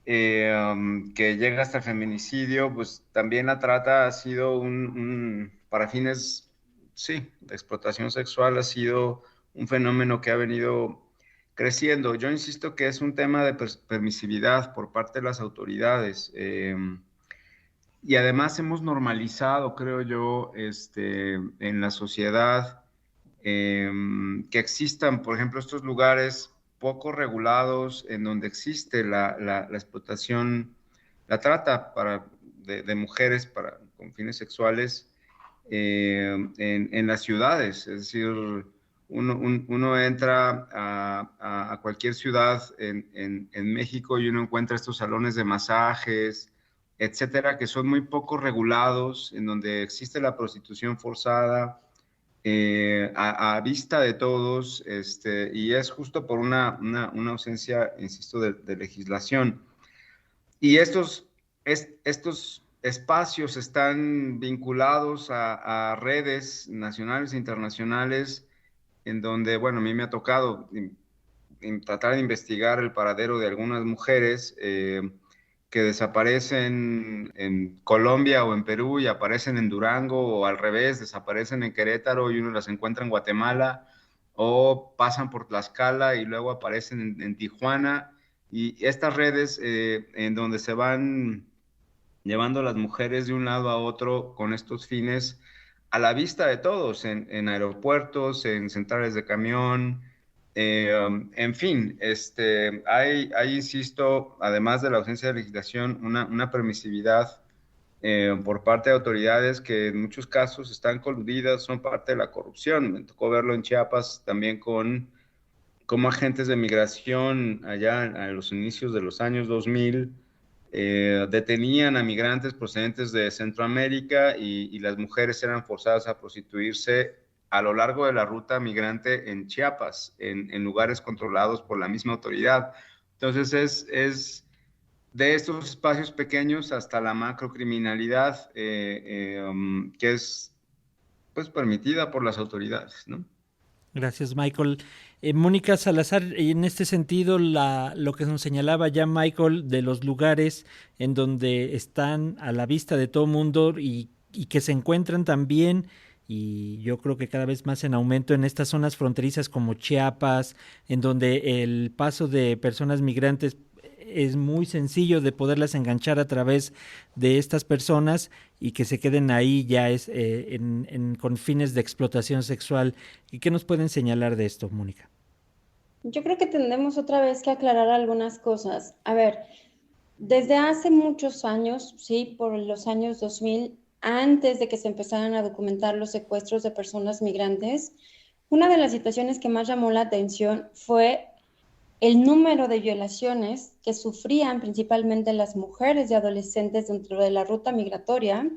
que llega hasta el feminicidio, pues también la trata ha sido para fines, sí, de explotación sexual, ha sido un fenómeno que ha venido creciendo. Yo insisto que es un tema de permisividad por parte de las autoridades, y además hemos normalizado, creo yo, en la sociedad, que existan, por ejemplo, estos lugares poco regulados en donde existe la explotación, la trata de mujeres con fines sexuales, en las ciudades. Es decir, uno entra a cualquier ciudad en México y uno encuentra estos salones de masajes, etcétera, que son muy poco regulados, en donde existe la prostitución forzada, a vista de todos, y es justo por una ausencia, insisto, de legislación. Y estos espacios están vinculados a redes nacionales e internacionales, en donde, bueno, a mí me ha tocado tratar de investigar el paradero de algunas mujeres que desaparecen en Colombia o en Perú y aparecen en Durango, o al revés, desaparecen en Querétaro y uno las encuentra en Guatemala, o pasan por Tlaxcala y luego aparecen en Tijuana. Y estas redes en donde se van llevando a las mujeres de un lado a otro con estos fines a la vista de todos, en aeropuertos, en centrales de camión, en fin, hay, insisto, además de la ausencia de legislación, una permisividad por parte de autoridades que en muchos casos están coludidas, son parte de la corrupción. Me tocó verlo en Chiapas también como agentes de migración allá a los inicios de los años 2000 detenían a migrantes procedentes de Centroamérica y las mujeres eran forzadas a prostituirse a lo largo de la ruta migrante en Chiapas, en lugares controlados por la misma autoridad. Entonces es de estos espacios pequeños hasta la macrocriminalidad que es pues permitida por las autoridades, ¿no? Gracias, Michael. Mónica Salazar, en este sentido, lo que nos señalaba ya Michael de los lugares en donde están a la vista de todo mundo y que se encuentran también, y yo creo que cada vez más en aumento en estas zonas fronterizas como Chiapas, en donde el paso de personas migrantes es muy sencillo de poderlas enganchar a través de estas personas y que se queden ahí ya con fines de explotación sexual. ¿Y qué nos pueden señalar de esto, Mónica? Yo creo que tendremos otra vez que aclarar algunas cosas. A ver, desde hace muchos años, sí, por los años 2000, antes de que se empezaran a documentar los secuestros de personas migrantes, una de las situaciones que más llamó la atención fue el número de violaciones que sufrían principalmente las mujeres y adolescentes dentro de la ruta migratoria,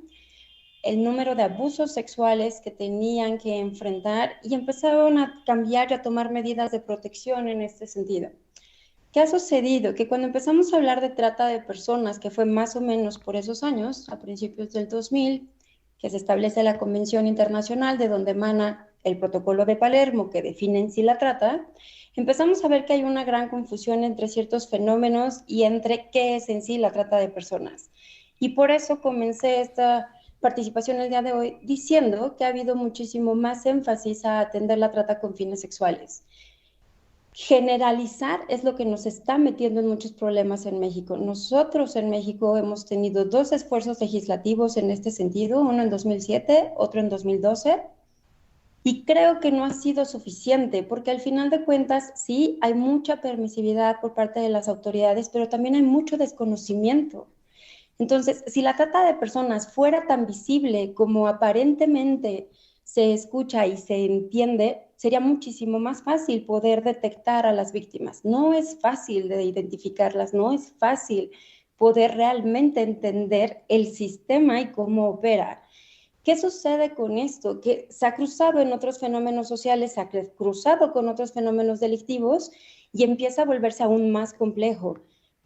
el número de abusos sexuales que tenían que enfrentar, y empezaron a cambiar y a tomar medidas de protección en este sentido. ¿Qué ha sucedido? Que cuando empezamos a hablar de trata de personas, que fue más o menos por esos años, a principios del 2000, que se establece la Convención Internacional de donde emana el Protocolo de Palermo que define en sí la trata, empezamos a ver que hay una gran confusión entre ciertos fenómenos y entre qué es en sí la trata de personas. Y por eso comencé esta participación el día de hoy diciendo que ha habido muchísimo más énfasis a atender la trata con fines sexuales. Generalizar es lo que nos está metiendo en muchos problemas en México. Nosotros en México hemos tenido 2 esfuerzos legislativos en este sentido, uno en 2007, otro en 2012, y creo que no ha sido suficiente, porque al final de cuentas sí hay mucha permisividad por parte de las autoridades, pero también hay mucho desconocimiento. Entonces, si la trata de personas fuera tan visible como aparentemente se escucha y se entiende, sería muchísimo más fácil poder detectar a las víctimas. No es fácil de identificarlas, no es fácil poder realmente entender el sistema y cómo opera. ¿Qué sucede con esto? Que se ha cruzado en otros fenómenos sociales, se ha cruzado con otros fenómenos delictivos y empieza a volverse aún más complejo.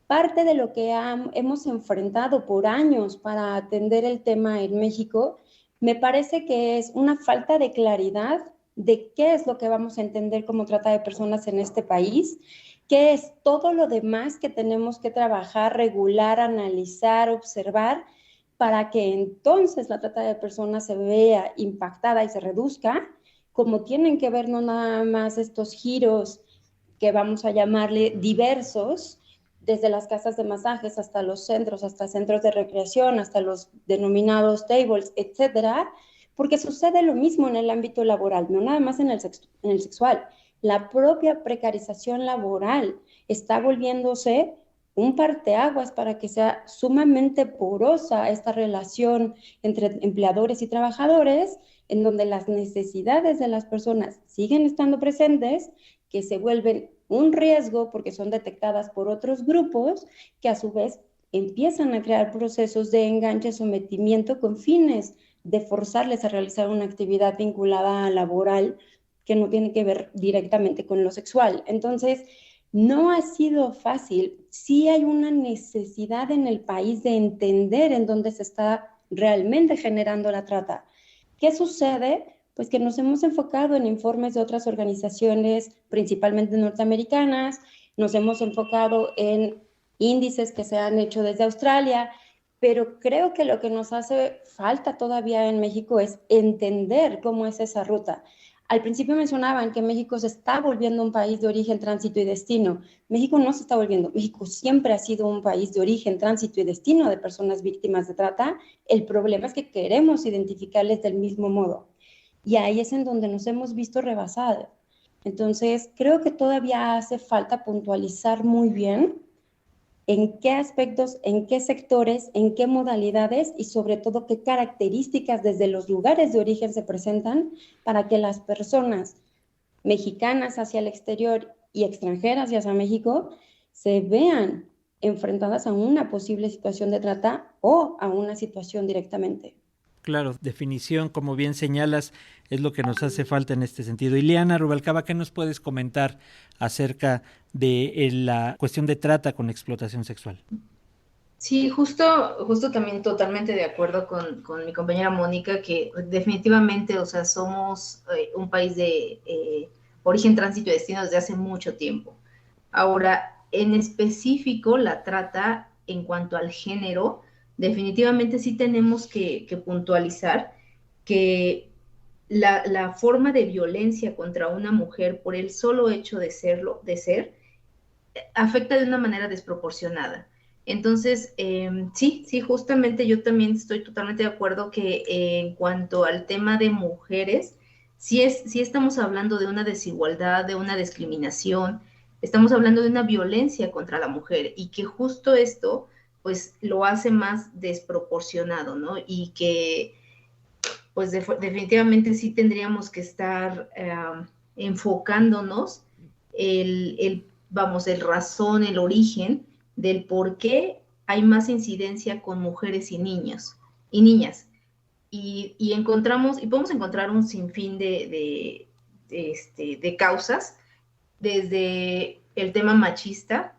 parte de lo que hemos enfrentado por años para atender el tema en México, me parece que es una falta de claridad de qué es lo que vamos a entender como trata de personas en este país, qué es todo lo demás que tenemos que trabajar, regular, analizar, observar, para que entonces la trata de personas se vea impactada y se reduzca, como tienen que ver no nada más estos giros que vamos a llamarle diversos, desde las casas de masajes hasta los centros, hasta centros de recreación, hasta los denominados tables, etcétera, porque sucede lo mismo en el ámbito laboral, no nada más en el sexual. La propia precarización laboral está volviéndose un parteaguas para que sea sumamente porosa esta relación entre empleadores y trabajadores, en donde las necesidades de las personas siguen estando presentes, que se vuelven un riesgo porque son detectadas por otros grupos que a su vez empiezan a crear procesos de enganche, sometimiento con fines de forzarles a realizar una actividad vinculada a laboral que no tiene que ver directamente con lo sexual. Entonces, no ha sido fácil. Sí hay una necesidad en el país de entender en dónde se está realmente generando la trata. ¿Qué sucede? Pues que nos hemos enfocado en informes de otras organizaciones, principalmente norteamericanas, nos hemos enfocado en índices que se han hecho desde Australia, pero creo que lo que nos hace falta todavía en México es entender cómo es esa ruta. Al principio mencionaban que México se está volviendo un país de origen, tránsito y destino. México no se está volviendo. México siempre ha sido un país de origen, tránsito y destino de personas víctimas de trata. El problema es que queremos identificarles del mismo modo. Y ahí es en donde nos hemos visto rebasados. Entonces, creo que todavía hace falta puntualizar muy bien en qué aspectos, en qué sectores, en qué modalidades y sobre todo qué características desde los lugares de origen se presentan para que las personas mexicanas hacia el exterior y extranjeras hacia México se vean enfrentadas a una posible situación de trata o a una situación directamente. Claro, definición, como bien señalas, es lo que nos hace falta en este sentido. Ileana Rubalcaba, ¿qué nos puedes comentar acerca de la cuestión de trata con explotación sexual? Sí, justo también totalmente de acuerdo con mi compañera Mónica, que definitivamente, o sea, somos un país de origen, tránsito y destino desde hace mucho tiempo. Ahora, en específico, la trata en cuanto al género, definitivamente sí tenemos que puntualizar que la forma de violencia contra una mujer por el solo hecho de ser, afecta de una manera desproporcionada. Entonces, sí, justamente yo también estoy totalmente de acuerdo que en cuanto al tema de mujeres, sí estamos hablando de una desigualdad, de una discriminación, estamos hablando de una violencia contra la mujer y que justo esto pues lo hace más desproporcionado, ¿no? Y que pues definitivamente sí tendríamos que estar enfocándonos el razón, el origen del por qué hay más incidencia con mujeres y niños y niñas. Y encontramos, y podemos encontrar un sinfín de causas, desde el tema machista,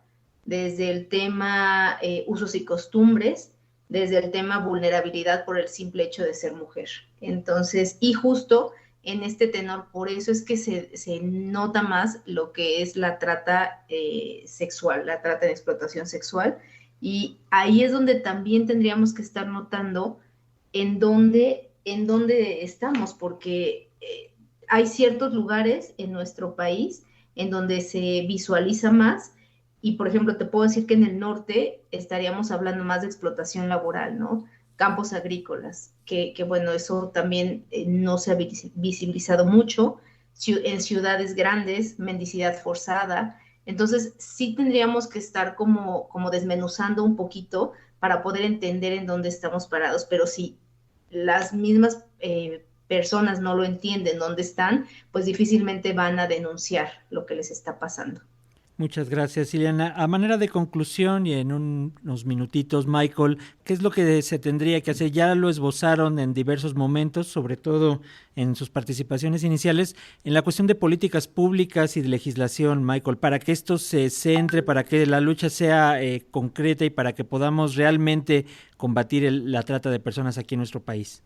desde el tema usos y costumbres, desde el tema vulnerabilidad por el simple hecho de ser mujer. Entonces, y justo en este tenor, por eso es que se nota más lo que es la trata sexual, la trata de explotación sexual, y ahí es donde también tendríamos que estar notando en dónde estamos, porque hay ciertos lugares en nuestro país en donde se visualiza más. Y, por ejemplo, te puedo decir que en el norte estaríamos hablando más de explotación laboral, ¿no? Campos agrícolas, que bueno, eso también no se ha visibilizado mucho. En ciudades grandes, mendicidad forzada. Entonces, sí tendríamos que estar como desmenuzando un poquito para poder entender en dónde estamos parados. Pero si las mismas personas no lo entienden dónde están, pues difícilmente van a denunciar lo que les está pasando. Muchas gracias, Ileana. A manera de conclusión y en unos minutitos, Michael, ¿qué es lo que se tendría que hacer? Ya lo esbozaron en diversos momentos, sobre todo en sus participaciones iniciales, en la cuestión de políticas públicas y de legislación, Michael, para que esto se centre, para que la lucha sea concreta y para que podamos realmente combatir la trata de personas aquí en nuestro país.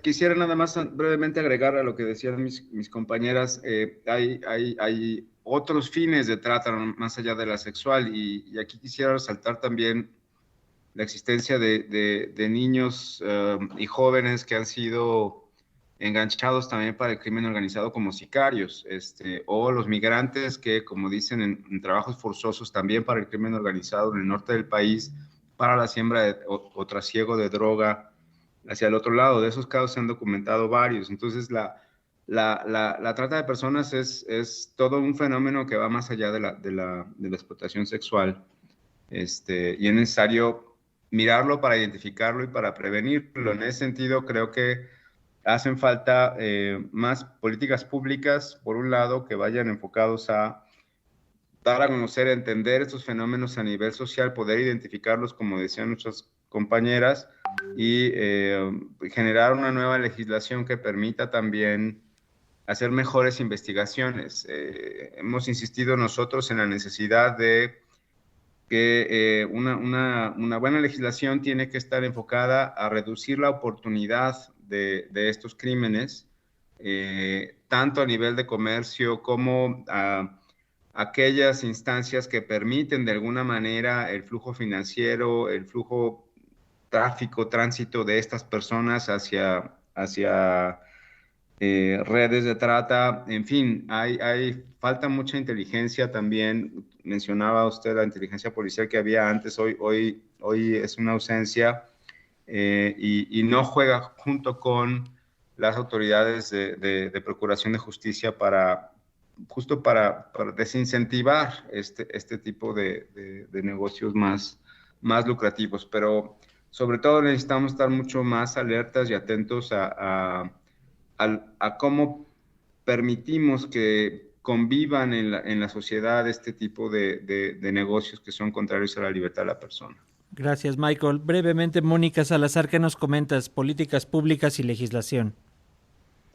Quisiera nada más brevemente agregar a lo que decían mis compañeras. Hay otros fines de trata más allá de la sexual, y aquí quisiera resaltar también la existencia de niños y jóvenes que han sido enganchados también para el crimen organizado como sicarios, o los migrantes que, como dicen, en trabajos forzosos también para el crimen organizado en el norte del país, para la siembra o trasiego de droga hacia el otro lado. De esos casos se han documentado varios. Entonces, la trata de personas es todo un fenómeno que va más allá de la explotación sexual, y es necesario mirarlo para identificarlo y para prevenirlo. En ese sentido, creo que hacen falta más políticas públicas, por un lado, que vayan enfocados a dar a conocer, a entender estos fenómenos a nivel social, poder identificarlos, como decían nuestras compañeras, y generar una nueva legislación que permita también hacer mejores investigaciones. Hemos insistido nosotros en la necesidad de que una buena legislación tiene que estar enfocada a reducir la oportunidad de estos crímenes, tanto a nivel de comercio como a aquellas instancias que permiten de alguna manera el flujo financiero, el flujo tránsito de estas personas hacia redes de trata. En fin, falta mucha inteligencia también. Mencionaba usted la inteligencia policial que había antes, hoy es una ausencia, y no juega junto con las autoridades de procuración de justicia para desincentivar este tipo de negocios más lucrativos. Pero sobre todo necesitamos estar mucho más alertas y atentos a cómo permitimos que convivan en la sociedad este tipo de negocios que son contrarios a la libertad de la persona. Gracias, Michael. Brevemente, Mónica Salazar, ¿qué nos comentas? Políticas públicas y legislación.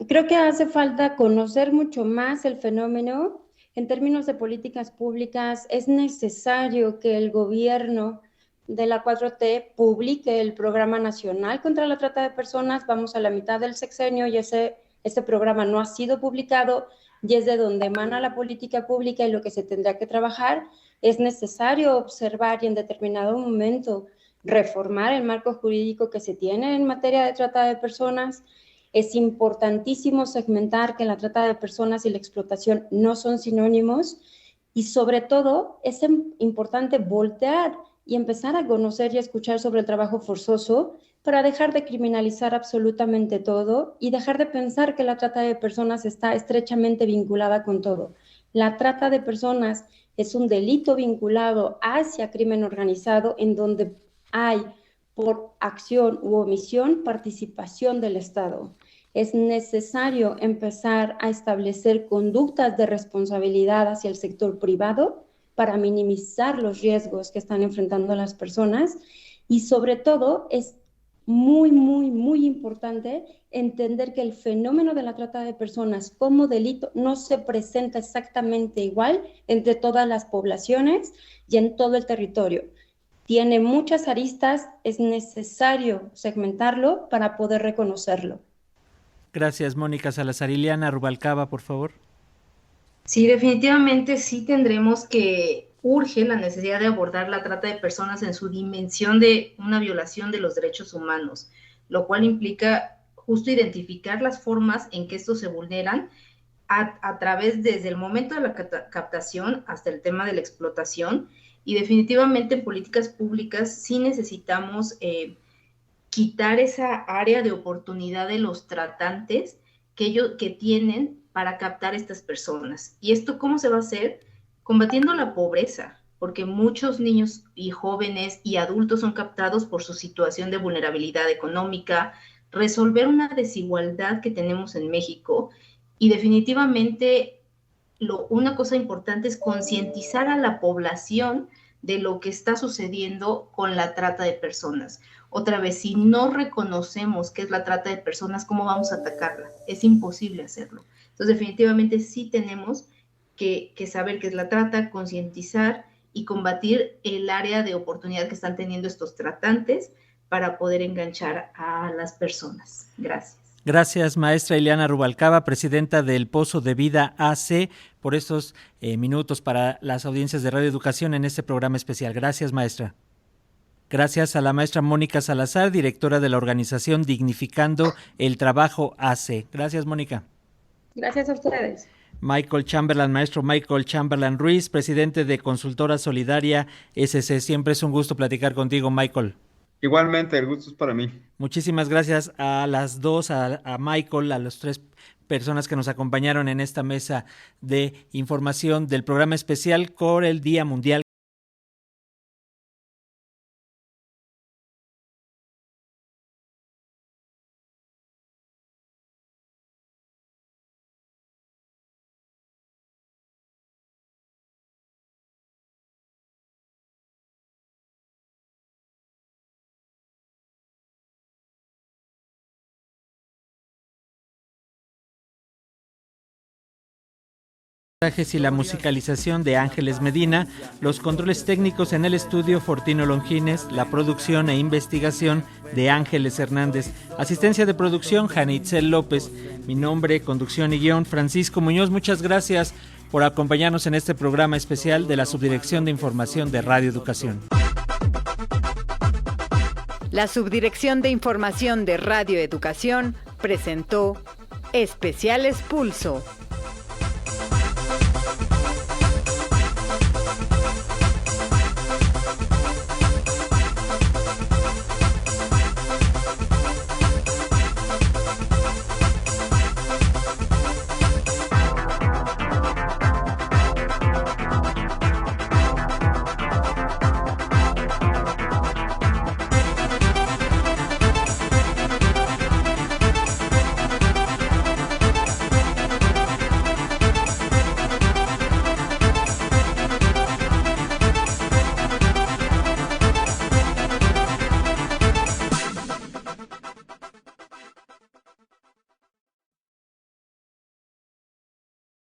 Creo que hace falta conocer mucho más el fenómeno. En términos de políticas públicas, es necesario que el gobierno de la 4T publique el Programa Nacional contra la Trata de Personas. Vamos a la mitad del sexenio y este programa no ha sido publicado, y es de donde emana la política pública y lo que se tendrá que trabajar. Es necesario observar y en determinado momento reformar el marco jurídico que se tiene en materia de trata de personas. Es importantísimo segmentar que la trata de personas y la explotación no son sinónimos, y sobre todo es importante voltear y empezar a conocer y a escuchar sobre el trabajo forzoso para dejar de criminalizar absolutamente todo y dejar de pensar que la trata de personas está estrechamente vinculada con todo. La trata de personas es un delito vinculado hacia crimen organizado en donde hay, por acción u omisión, participación del Estado. Es necesario empezar a establecer conductas de responsabilidad hacia el sector privado para minimizar los riesgos que están enfrentando las personas, y sobre todo es muy, muy, muy importante entender que el fenómeno de la trata de personas como delito no se presenta exactamente igual entre todas las poblaciones y en todo el territorio. Tiene muchas aristas, es necesario segmentarlo para poder reconocerlo. Gracias, Mónica Salazar. Ileana Rubalcaba, por favor. Sí, definitivamente sí tendremos que urge la necesidad de abordar la trata de personas en su dimensión de una violación de los derechos humanos, lo cual implica justo identificar las formas en que estos se vulneran a través desde el momento de la captación hasta el tema de la explotación, y definitivamente en políticas públicas sí necesitamos quitar esa área de oportunidad de los tratantes que tienen para captar estas personas. ¿Y esto cómo se va a hacer? Combatiendo la pobreza, porque muchos niños y jóvenes y adultos son captados por su situación de vulnerabilidad económica, resolver una desigualdad que tenemos en México, y definitivamente una cosa importante es concientizar a la población de lo que está sucediendo con la trata de personas. Otra vez, si no reconocemos qué es la trata de personas, ¿cómo vamos a atacarla? Es imposible hacerlo. Entonces, definitivamente sí tenemos que saber qué es la trata, concientizar y combatir el área de oportunidad que están teniendo estos tratantes para poder enganchar a las personas. Gracias. Gracias, maestra Ileana Rubalcaba, presidenta del Pozo de Vida AC, por estos minutos para las audiencias de Radio Educación en este programa especial. Gracias, maestra. Gracias a la maestra Mónica Salazar, directora de la organización Dignificando el Trabajo AC. Gracias, Mónica. Gracias a ustedes. Michael Chamberlain, maestro Michael Chamberlain Ruiz, presidente de Consultora Solidaria SC. Siempre es un gusto platicar contigo, Michael. Igualmente, el gusto es para mí. Muchísimas gracias a las dos, a Michael, a las tres personas que nos acompañaron en esta mesa de información del programa especial por el Día Mundial y la musicalización de Ángeles Medina, los controles técnicos en el estudio Fortino Longines, la producción e investigación de Ángeles Hernández, asistencia de producción Janitzel López, mi nombre, conducción y guión Francisco Muñoz. Muchas gracias por acompañarnos en este programa especial de la Subdirección de Información de Radio Educación. La Subdirección de Información de Radio Educación presentó Especiales Pulso.